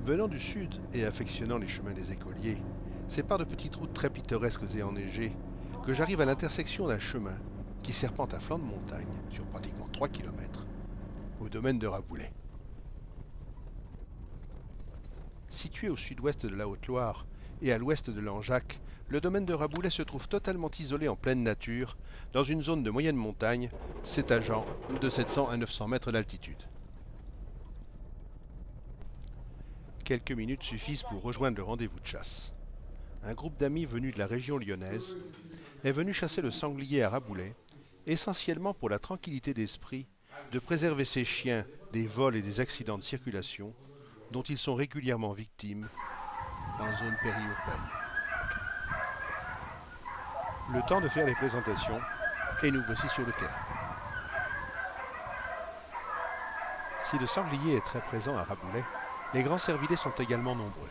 Venant du sud et affectionnant les chemins des écoliers, c'est par de petites routes très pittoresques et enneigées que j'arrive à l'intersection d'un chemin qui serpente à flanc de montagne sur pratiquement 3 kilomètres au domaine de Raboulet. Situé au sud-ouest de la Haute-Loire et à l'ouest de Langeac, le domaine de Raboulet se trouve totalement isolé en pleine nature, dans une zone de moyenne montagne s'étageant de 700 à 900 mètres d'altitude. Quelques minutes suffisent pour rejoindre le rendez-vous de chasse. Un groupe d'amis venus de la région lyonnaise est venu chasser le sanglier à Raboulet, essentiellement pour la tranquillité d'esprit de préserver ses chiens des vols et des accidents de circulation dont ils sont régulièrement victimes en zone périurbaine. Le temps de faire les présentations et nous voici sur le terrain. Si le sanglier est très présent à Raboulet, les grands cervidés sont également nombreux.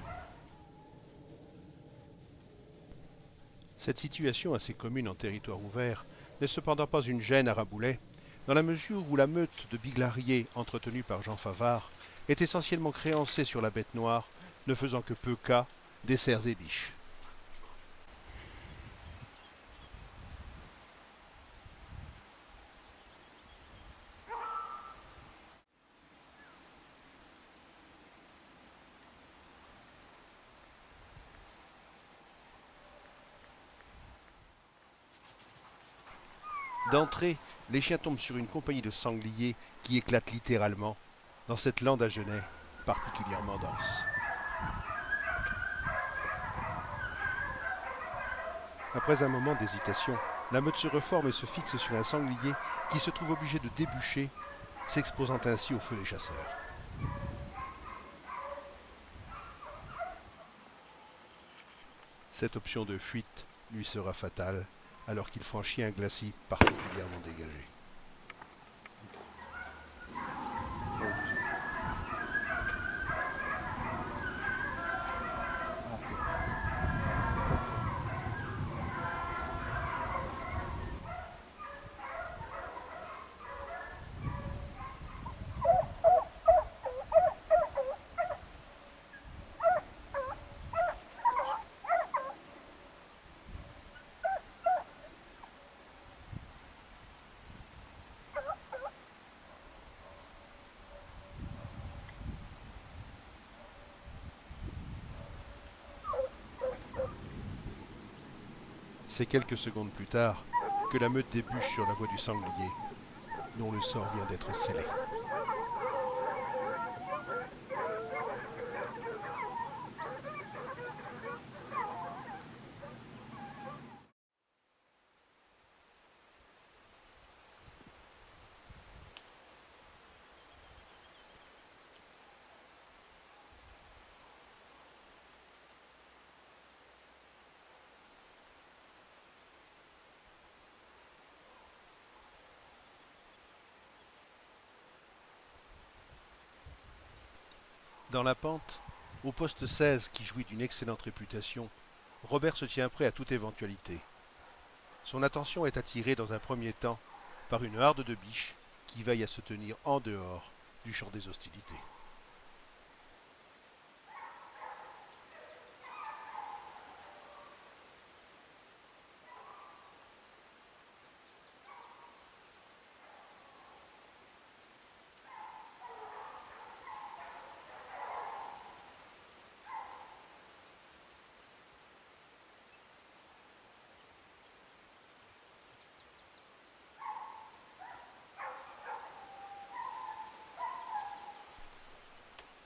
Cette situation assez commune en territoire ouvert n'est cependant pas une gêne à Raboulet, dans la mesure où la meute de biglariers entretenue par Jean Favard est essentiellement créancée sur la bête noire, ne faisant que peu cas des cerfs et biches. D'entrée, les chiens tombent sur une compagnie de sangliers qui éclate littéralement dans cette lande à genêts particulièrement dense. Après un moment d'hésitation, la meute se reforme et se fixe sur un sanglier qui se trouve obligé de déboucher, s'exposant ainsi au feu des chasseurs. Cette option de fuite lui sera fatale alors qu'il franchit un glacis particulièrement dégagé. C'est quelques secondes plus tard que la meute débouche sur la voie du sanglier, dont le sort vient d'être scellé. Dans la pente, au poste 16 qui jouit d'une excellente réputation, Robert se tient prêt à toute éventualité. Son attention est attirée dans un premier temps par une harde de biches qui veille à se tenir en dehors du champ des hostilités.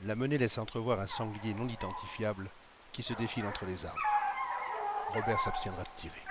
La menée laisse entrevoir un sanglier non identifiable qui se défile entre les arbres. Robert s'abstiendra de tirer.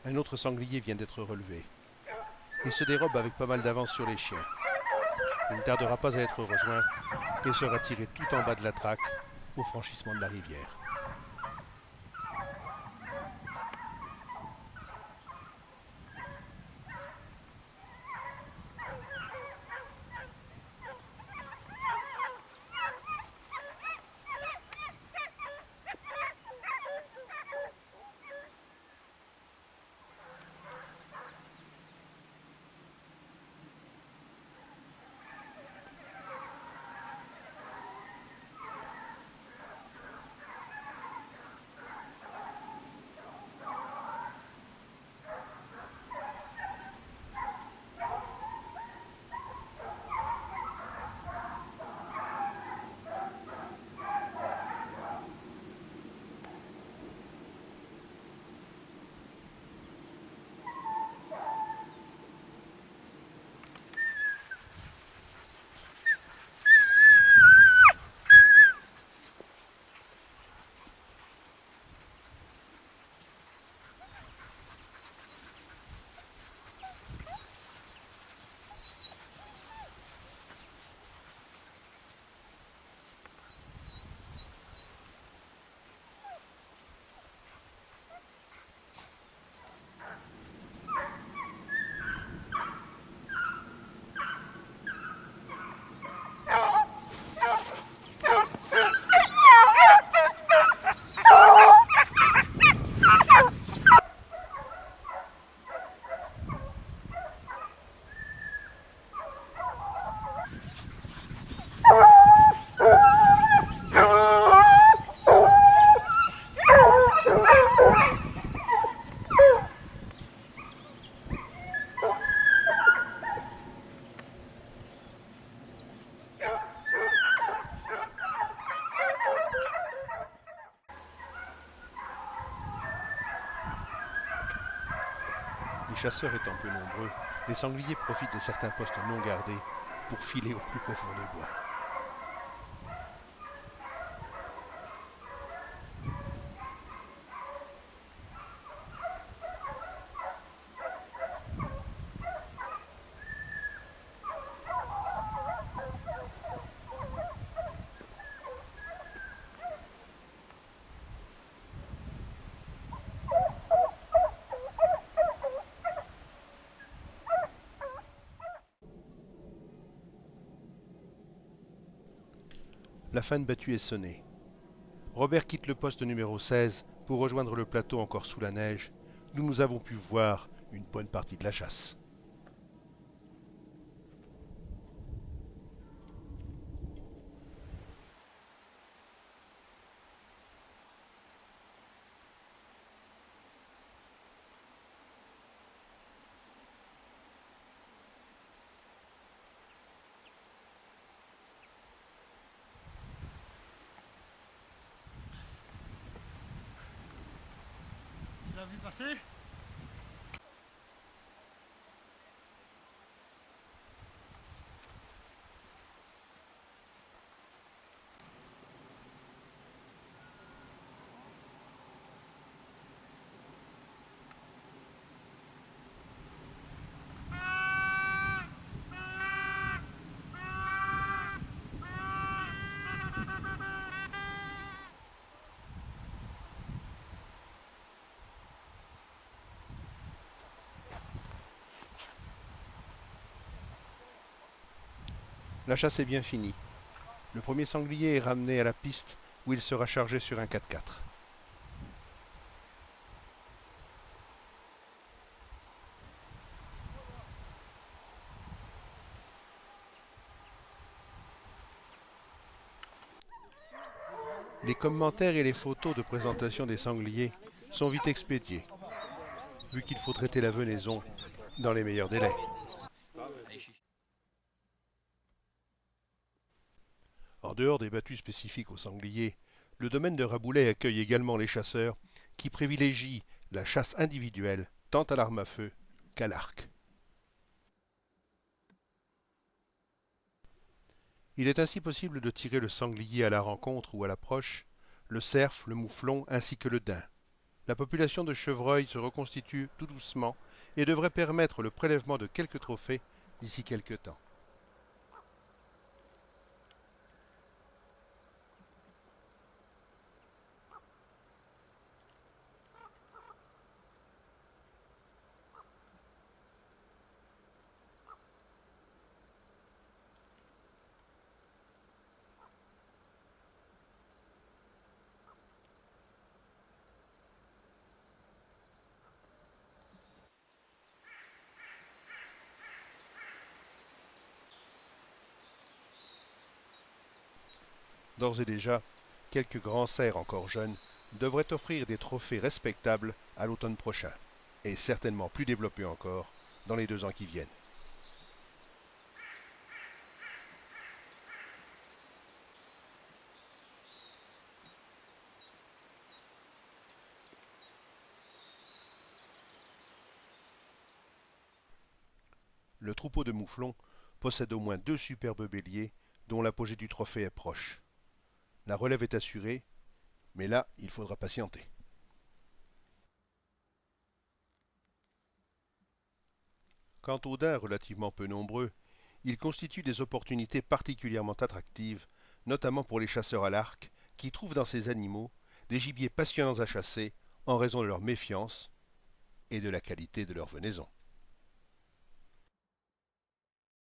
Un autre sanglier vient d'être relevé. Il se dérobe avec pas mal d'avance sur les chiens. Il ne tardera pas à être rejoint et sera tiré tout en bas de la traque au franchissement de la rivière. Les chasseurs étant peu nombreux, les sangliers profitent de certains postes non gardés pour filer au plus profond des bois. La fin de battue est sonnée. Robert quitte le poste numéro 16 pour rejoindre le plateau encore sous la neige, d'où nous avons pu voir une bonne partie de la chasse. Tu l'as vu passer? La chasse est bien finie. Le premier sanglier est ramené à la piste où il sera chargé sur un 4x4. Les commentaires et les photos de présentation des sangliers sont vite expédiés, vu qu'il faut traiter la venaison dans les meilleurs délais. En dehors des battues spécifiques aux sangliers, le domaine de Raboulet accueille également les chasseurs qui privilégient la chasse individuelle tant à l'arme à feu qu'à l'arc. Il est ainsi possible de tirer le sanglier à la rencontre ou à l'approche, le cerf, le mouflon ainsi que le daim. La population de chevreuils se reconstitue tout doucement et devrait permettre le prélèvement de quelques trophées d'ici quelques temps. D'ores et déjà, quelques grands cerfs encore jeunes devraient offrir des trophées respectables à l'automne prochain, et certainement plus développés encore dans les 2 ans qui viennent. Le troupeau de mouflons possède au moins 2 superbes béliers dont l'apogée du trophée est proche. La relève est assurée, mais là, il faudra patienter. Quant aux daims relativement peu nombreux, ils constituent des opportunités particulièrement attractives, notamment pour les chasseurs à l'arc, qui trouvent dans ces animaux des gibiers passionnants à chasser en raison de leur méfiance et de la qualité de leur venaison.